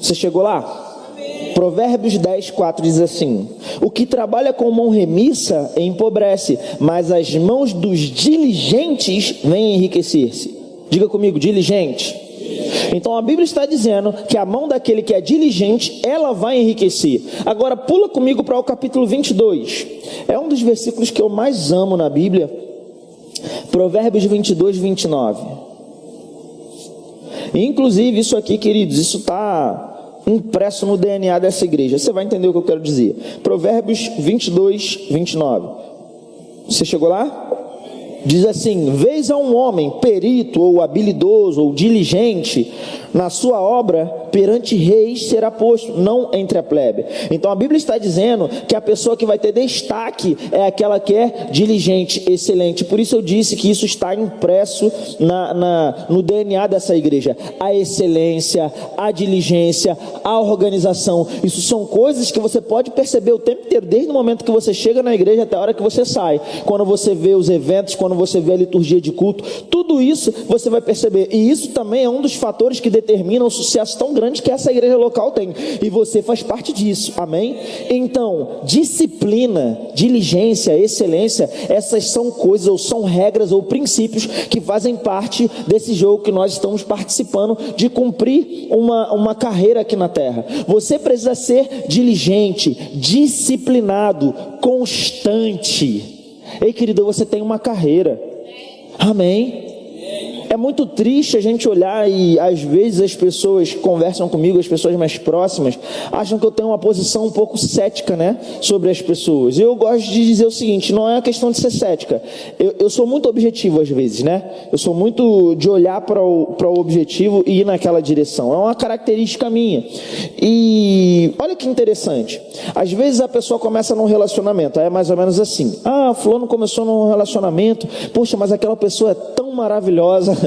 Você chegou lá? Amém. Provérbios 10, 4 diz assim: o que trabalha com mão remissa empobrece, mas as mãos dos diligentes vêm enriquecer-se. Diga comigo, diligente. Então a Bíblia está dizendo que a mão daquele que é diligente, ela vai enriquecer. Agora pula comigo para o capítulo 22. É um dos versículos que eu mais amo na Bíblia. Provérbios 22, 29. Inclusive isso aqui, queridos, isso está impresso no DNA dessa igreja. Você vai entender o que eu quero dizer. Provérbios 22, 29. Você chegou lá? Diz assim: vês a um homem perito, ou habilidoso, ou diligente na sua obra, perante reis será posto, não entre a plebe. Então a Bíblia está dizendo que a pessoa que vai ter destaque é aquela que é diligente, excelente. Por isso eu disse que isso está impresso no DNA dessa igreja. A excelência, a diligência, a organização, isso são coisas que você pode perceber o tempo inteiro, desde o momento que você chega na igreja até a hora que você sai. Quando você vê os eventos, quando você vê a liturgia de culto, tudo isso você vai perceber. E isso também é um dos fatores que determinam o sucesso tão grande que essa igreja local tem. E você faz parte disso. Amém? Então, disciplina, diligência, excelência, essas são coisas, ou são regras, ou princípios que fazem parte desse jogo que nós estamos participando, de cumprir uma carreira aqui na terra. Você precisa ser diligente, disciplinado, constante. Ei, querido, você tem uma carreira. Amém? É muito triste a gente olhar e às vezes as pessoas que conversam comigo, as pessoas mais próximas, acham que eu tenho uma posição um pouco cética, né, sobre as pessoas. E eu gosto de dizer o seguinte: não é uma questão de ser cética. Eu sou muito objetivo às vezes, né? Eu sou muito de olhar para o objetivo e ir naquela direção. É uma característica minha. E olha que interessante. Às vezes a pessoa começa num relacionamento, aí é mais ou menos assim: ah, fulano começou num relacionamento, poxa, mas aquela pessoa é tão maravilhosa.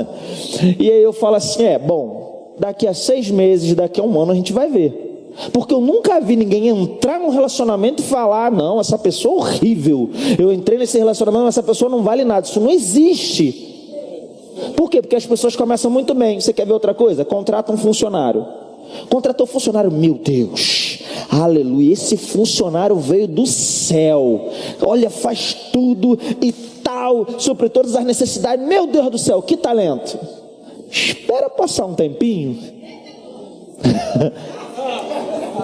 E aí eu falo assim: bom, daqui a 6 meses, daqui a 1 ano a gente vai ver. Porque eu nunca vi ninguém entrar num relacionamento e falar: não, essa pessoa é horrível, eu entrei nesse relacionamento, mas essa pessoa não vale nada. Isso não existe. Por quê? Porque as pessoas começam muito bem. Você quer ver outra coisa? Contrata um funcionário. Contratou funcionário, meu Deus, aleluia, esse funcionário veio do céu, olha, faz tudo e tal, supre todas as necessidades, meu Deus do céu, que talento. Espera passar um tempinho.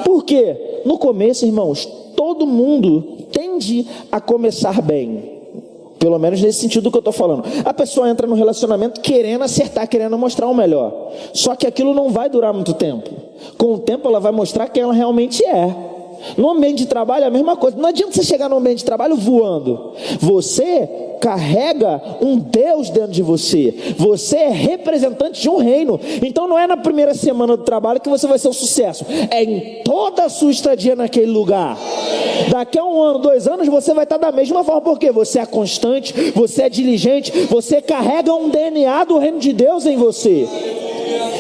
Por quê? No começo, irmãos, todo mundo tende a começar bem. Pelo menos nesse sentido que eu estou falando. A pessoa entra no relacionamento querendo acertar, querendo mostrar o melhor. Só que aquilo não vai durar muito tempo. Com o tempo ela vai mostrar quem ela realmente é. No ambiente de trabalho é a mesma coisa. Não adianta você chegar no ambiente de trabalho voando. Você carrega um Deus dentro de você. Você é representante de um reino. Então não é na primeira semana do trabalho que você vai ser um sucesso. É em toda a sua estadia naquele lugar. Daqui a 1 ano, 2 anos, você vai estar da mesma forma. Porque você é constante, você é diligente, você carrega um DNA do reino de Deus em você.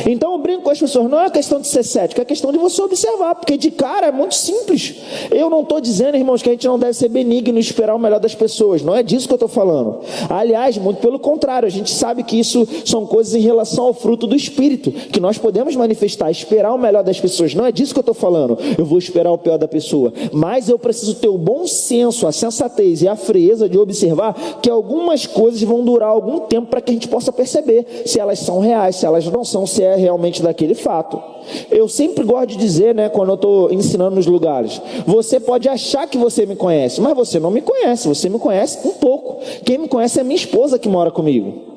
Então eu brinco com as pessoas, não é questão de ser cético, é questão de você observar, porque de cara é muito simples. Eu não estou dizendo, irmãos, que a gente não deve ser benigno e esperar o melhor das pessoas, não é disso que eu estou falando. Aliás, muito pelo contrário, a gente sabe que isso são coisas em relação ao fruto do Espírito, que nós podemos manifestar, esperar o melhor das pessoas, não é disso que eu estou falando. Eu vou esperar o pior da pessoa, mas eu preciso ter o bom senso, a sensatez e a frieza de observar que algumas coisas vão durar algum tempo para que a gente possa perceber se elas são reais, se elas não são, se é realmente daquele fato. Eu sempre gosto de dizer, quando eu estou ensinando nos lugares, você pode achar que você me conhece, mas você não me conhece, você me conhece um pouco. Quem me conhece é minha esposa que mora comigo.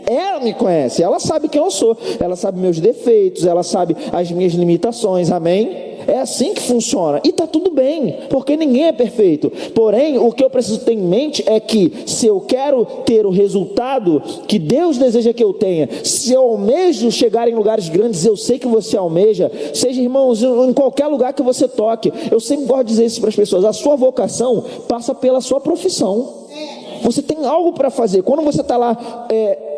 Ela me conhece, ela sabe quem eu sou, ela sabe meus defeitos, ela sabe as minhas limitações, amém? É assim que funciona, e está tudo bem, porque ninguém é perfeito. Porém, o que eu preciso ter em mente é que se eu quero ter o resultado que Deus deseja que eu tenha, se eu almejo chegar em lugares grandes, eu sei que você almeja, seja, irmãos, em qualquer lugar que você toque. Eu sempre gosto de dizer isso para as pessoas, a sua vocação passa pela sua profissão. Você tem algo para fazer. Quando você está lá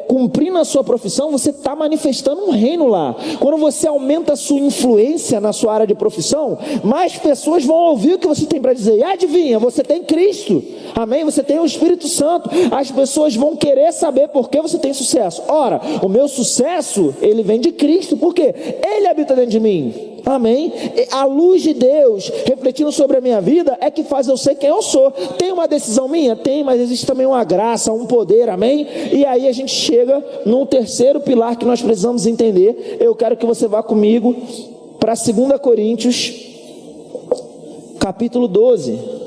cumprindo a sua profissão, você está manifestando um reino lá. Quando você aumenta a sua influência na sua área de profissão, mais pessoas vão ouvir o que você tem para dizer. E adivinha, você tem Cristo, amém? Você tem o Espírito Santo. As pessoas vão querer saber por que você tem sucesso. Ora, o meu sucesso, ele vem de Cristo, porque Ele habita dentro de mim. Amém? A luz de Deus refletindo sobre a minha vida é que faz eu ser quem eu sou. Tem uma decisão minha? Tem, mas existe também uma graça, um poder, amém? E aí a gente chega num terceiro pilar que nós precisamos entender. Eu quero que você vá comigo para 2 Coríntios capítulo 12.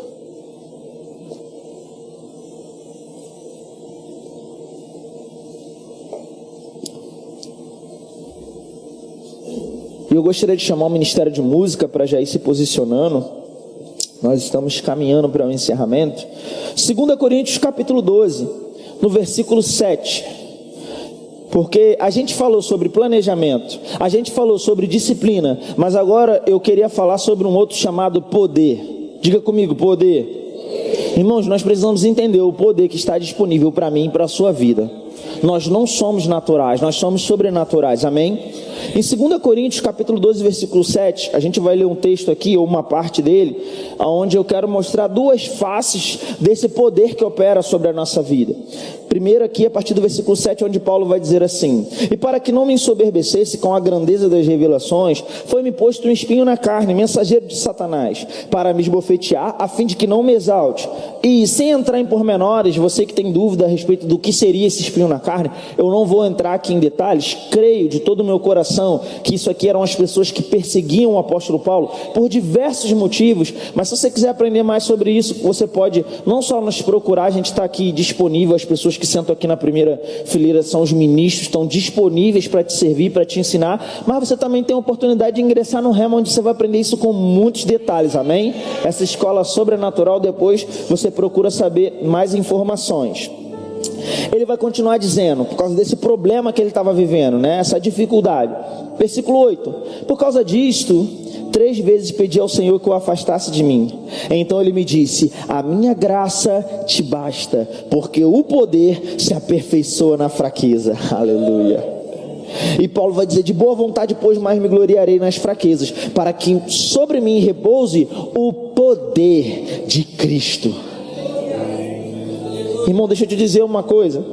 E eu gostaria de chamar o Ministério de Música para já ir se posicionando. Nós estamos caminhando para o encerramento. 2 Coríntios capítulo 12, no versículo 7. Porque a gente falou sobre planejamento, a gente falou sobre disciplina, mas agora eu queria falar sobre um outro chamado poder. Diga comigo, poder. Irmãos, nós precisamos entender o poder que está disponível para mim e para a sua vida. Nós não somos naturais, nós somos sobrenaturais, amém? Em 2 Coríntios capítulo 12, versículo 7, a gente vai ler um texto aqui, ou uma parte dele, onde eu quero mostrar duas faces desse poder que opera sobre a nossa vida. Primeiro aqui, a partir do versículo 7, onde Paulo vai dizer assim: e para que não me ensoberbecesse com a grandeza das revelações, foi-me posto um espinho na carne, mensageiro de Satanás, para me esbofetear, a fim de que não me exalte. E sem entrar em pormenores, você que tem dúvida a respeito do que seria esse espinho na carne, eu não vou entrar aqui em detalhes. Creio de todo o meu coração que isso aqui eram as pessoas que perseguiam o apóstolo Paulo por diversos motivos. Mas se você quiser aprender mais sobre isso, você pode não só nos procurar, a gente está aqui disponível, as pessoas que sentam aqui na primeira fileira são os ministros, estão disponíveis para te servir, para te ensinar, mas você também tem a oportunidade de ingressar no ramo onde você vai aprender isso com muitos detalhes, amém? Essa escola sobrenatural, depois você procura saber mais informações. Ele vai continuar dizendo, por causa desse problema que ele estava vivendo, essa dificuldade. Versículo 8: por causa disto, 3 vezes pedi ao Senhor que o afastasse de mim. Então ele me disse: a minha graça te basta, porque o poder se aperfeiçoa na fraqueza. Aleluia. E Paulo vai dizer: de boa vontade, pois, mais me gloriarei nas fraquezas, para que sobre mim repouse o poder de Cristo. Irmão, deixa eu te dizer uma coisa.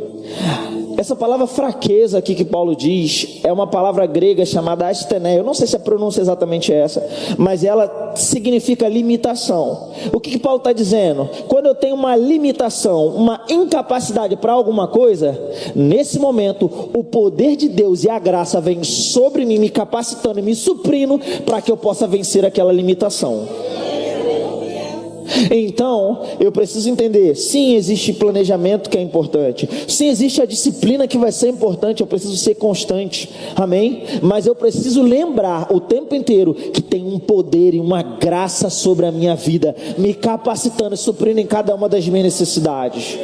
Essa palavra fraqueza aqui que Paulo diz é uma palavra grega chamada astené. Eu não sei se a pronúncia é exatamente essa, mas ela significa limitação. O que Paulo está dizendo? Quando eu tenho uma limitação, uma incapacidade para alguma coisa, nesse momento o poder de Deus e a graça vem sobre mim, me capacitando e me suprindo para que eu possa vencer aquela limitação. Então, eu preciso entender, sim, existe planejamento que é importante, sim, existe a disciplina que vai ser importante, eu preciso ser constante, amém? Mas eu preciso lembrar o tempo inteiro que tem um poder e uma graça sobre a minha vida, me capacitando e suprindo em cada uma das minhas necessidades.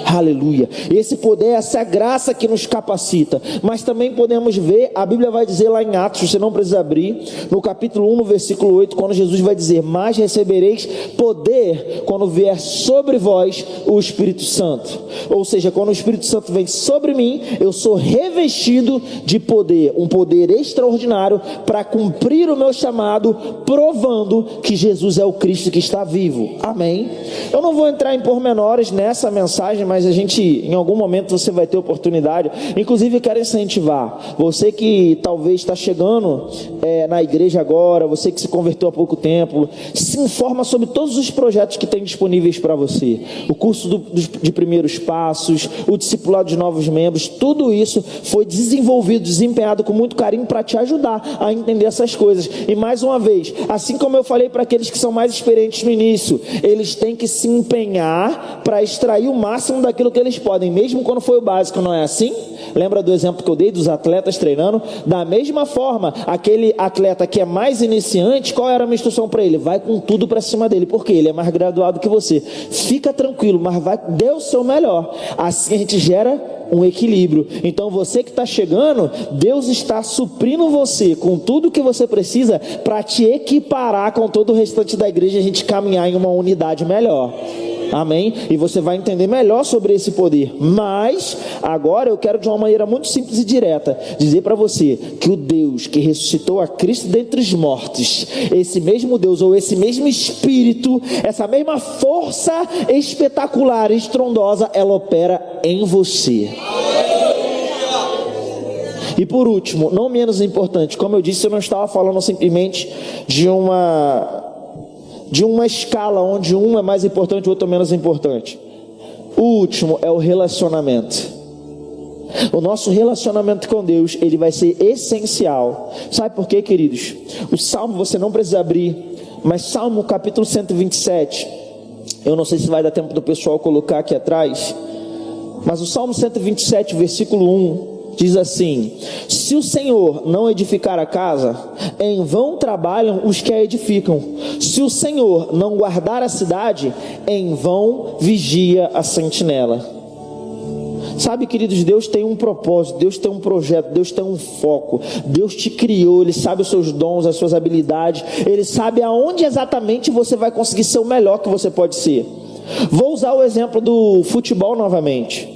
Aleluia. Esse poder, essa graça que nos capacita. Mas também podemos ver, a Bíblia vai dizer lá em Atos, você não precisa abrir, no capítulo 1, no versículo 8, quando Jesus vai dizer: mas recebereis poder quando vier sobre vós o Espírito Santo. Ou seja, quando o Espírito Santo vem sobre mim, eu sou revestido de poder, um poder extraordinário para cumprir o meu chamado, provando que Jesus é o Cristo que está vivo. Amém? Eu não vou entrar em pormenores nessa mensagem, mas a gente, em algum momento você vai ter oportunidade. Inclusive, eu quero incentivar você que talvez está chegando na igreja agora, você que se converteu há pouco tempo, se informa sobre todos os projetos que tem disponíveis para você. O curso de primeiros passos, o discipulado de novos membros, tudo isso foi desenvolvido, desempenhado com muito carinho para te ajudar a entender essas coisas. E mais uma vez, assim como eu falei para aqueles que são mais experientes no início, eles têm que se empenhar para extrair o máximo daquilo que eles podem, mesmo quando foi o básico, não é assim? Lembra do exemplo que eu dei dos atletas treinando? Da mesma forma, aquele atleta que é mais iniciante, qual era a minha instrução para ele? Vai com tudo para cima dele, porque ele é mais graduado que você. Fica tranquilo, mas dê o seu melhor. Assim a gente gera um equilíbrio. Então você que está chegando, Deus está suprindo você com tudo que você precisa para te equiparar com todo o restante da igreja e a gente caminhar em uma unidade melhor. Amém? E você vai entender melhor sobre esse poder. Mas agora eu quero de uma maneira muito simples e direta dizer para você que o Deus que ressuscitou a Cristo dentre os mortos, esse mesmo Deus ou esse mesmo Espírito, essa mesma força espetacular e estrondosa, ela opera em você. E por último, não menos importante, como eu disse, eu não estava falando simplesmente de uma escala onde um é mais importante e o outro é menos importante. O último é o relacionamento. O nosso relacionamento com Deus, ele vai ser essencial. Sabe por quê, queridos? O Salmo, você não precisa abrir, mas Salmo capítulo 127, eu não sei se vai dar tempo do pessoal colocar aqui atrás, mas o Salmo 127, versículo 1, diz assim: se o Senhor não edificar a casa, em vão trabalham os que a edificam. Se o Senhor não guardar a cidade, em vão vigia a sentinela. Sabe, queridos, Deus tem um propósito, Deus tem um projeto, Deus tem um foco. Deus te criou, Ele sabe os seus dons, as suas habilidades, Ele sabe aonde exatamente você vai conseguir ser o melhor que você pode ser. Vou usar o exemplo do futebol novamente.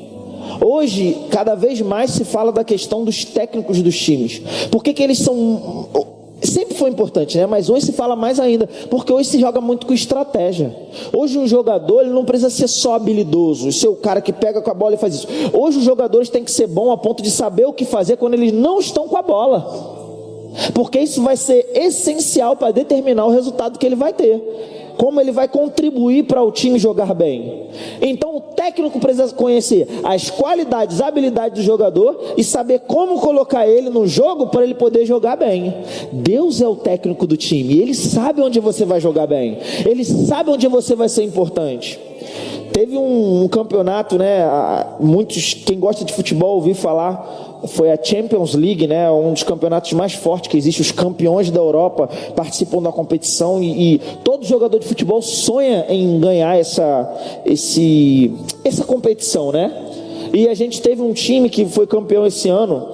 Hoje, cada vez mais se fala da questão dos técnicos dos times. Por que eles são... Sempre foi importante, né? Mas hoje se fala mais ainda, porque hoje se joga muito com estratégia. Hoje um jogador, ele não precisa ser só habilidoso, ser o cara que pega com a bola e faz isso. Hoje os jogadores têm que ser bons a ponto de saber o que fazer quando eles não estão com a bola, porque isso vai ser essencial para determinar o resultado que ele vai ter, como ele vai contribuir para o time jogar bem. Então o técnico precisa conhecer as qualidades, habilidades do jogador e saber como colocar ele no jogo para ele poder jogar bem. Deus é o técnico do time, Ele sabe onde você vai jogar bem, Ele sabe onde você vai ser importante. Teve um campeonato, né? Muitos, quem gosta de futebol, ouviu falar, foi a Champions League, né? Um dos campeonatos mais fortes que existe. Os campeões da Europa participam da competição e todo jogador de futebol sonha em ganhar essa competição, né? E a gente teve um time que foi campeão esse ano,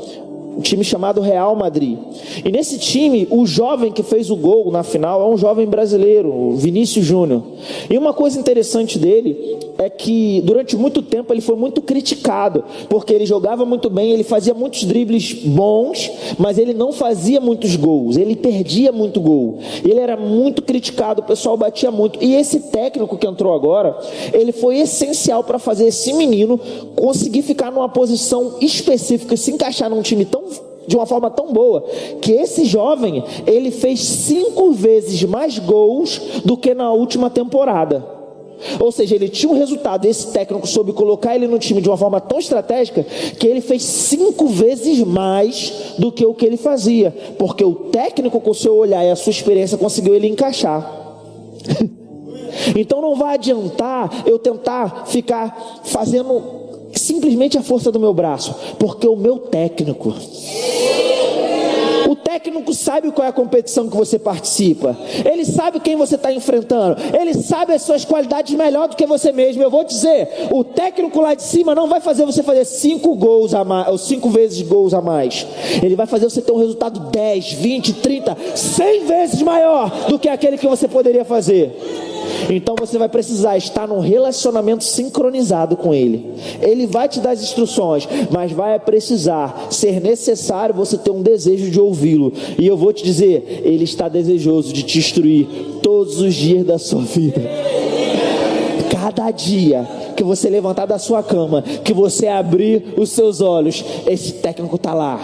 um time chamado Real Madrid. E nesse time, o jovem que fez o gol na final é um jovem brasileiro, o Vinícius Júnior. E uma coisa interessante dele é que durante muito tempo ele foi muito criticado, porque ele jogava muito bem, ele fazia muitos dribles bons, mas ele não fazia muitos gols, ele perdia muito gol, ele era muito criticado, o pessoal batia muito. E esse técnico que entrou agora, ele foi essencial para fazer esse menino conseguir ficar numa posição específica, se encaixar num time de uma forma tão boa, que esse jovem, ele fez 5 vezes mais gols do que na última temporada. Ou seja, ele tinha um resultado, esse técnico soube colocar ele no time de uma forma tão estratégica, que ele fez 5 vezes mais do que o que ele fazia, porque o técnico, com o seu olhar e a sua experiência, conseguiu ele encaixar. Então não vai adiantar eu tentar ficar fazendo simplesmente a força do meu braço, porque o meu técnico sabe qual é a competição que você participa, ele sabe quem você está enfrentando, ele sabe as suas qualidades melhor do que você mesmo. Eu vou dizer, o técnico lá de cima não vai fazer você fazer 5 gols a mais, ou 5 vezes gols a mais, ele vai fazer você ter um resultado 10, 20, 30, 100 vezes maior do que aquele que você poderia fazer. Então você vai precisar estar num relacionamento sincronizado com Ele. Ele vai te dar as instruções, mas vai precisar ser necessário você ter um desejo de ouvi-lo. E eu vou te dizer, Ele está desejoso de te instruir todos os dias da sua vida. Cada dia que você levantar da sua cama, que você abrir os seus olhos, esse técnico está lá.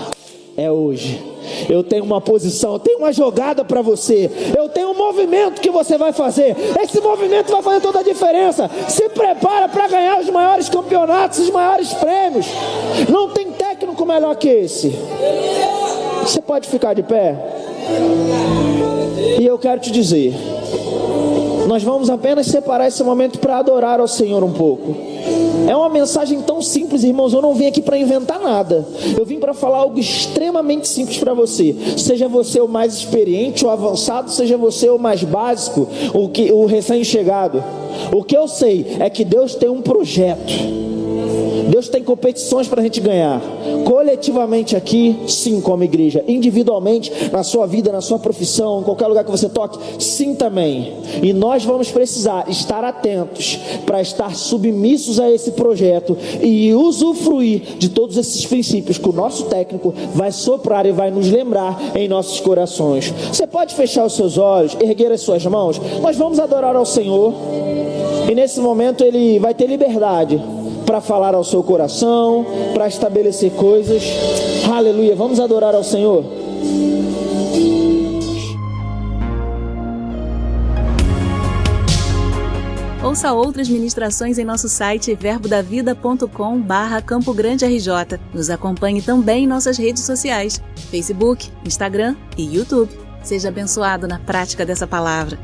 É hoje. Eu tenho uma posição, eu tenho uma jogada para você, eu tenho um movimento que você vai fazer. Esse movimento vai fazer toda a diferença. Se prepara para ganhar os maiores campeonatos, os maiores prêmios. Não tem técnico melhor que esse. Você pode ficar de pé? E eu quero te dizer, nós vamos apenas separar esse momento para adorar ao Senhor um pouco. É uma mensagem tão simples, irmãos. Eu não vim aqui para inventar nada. Eu vim para falar algo extremamente simples para você. Seja você o mais experiente ou avançado, seja você o mais básico, o recém-chegado. O que eu sei é que Deus tem um projeto. Deus tem competições para a gente ganhar. Coletivamente aqui, sim, como igreja. Individualmente, na sua vida, na sua profissão, em qualquer lugar que você toque, sim também. E nós vamos precisar estar atentos para estar submissos a esse projeto e usufruir de todos esses princípios que o nosso técnico vai soprar e vai nos lembrar em nossos corações. Você pode fechar os seus olhos, erguer as suas mãos. Nós vamos adorar ao Senhor. E nesse momento Ele vai ter liberdade para falar ao seu coração, para estabelecer coisas. Aleluia, vamos adorar ao Senhor. Ouça outras ministrações em nosso site verbodavida.com/Campo Grande RJ. Nos acompanhe também em nossas redes sociais, Facebook, Instagram e YouTube. Seja abençoado na prática dessa palavra.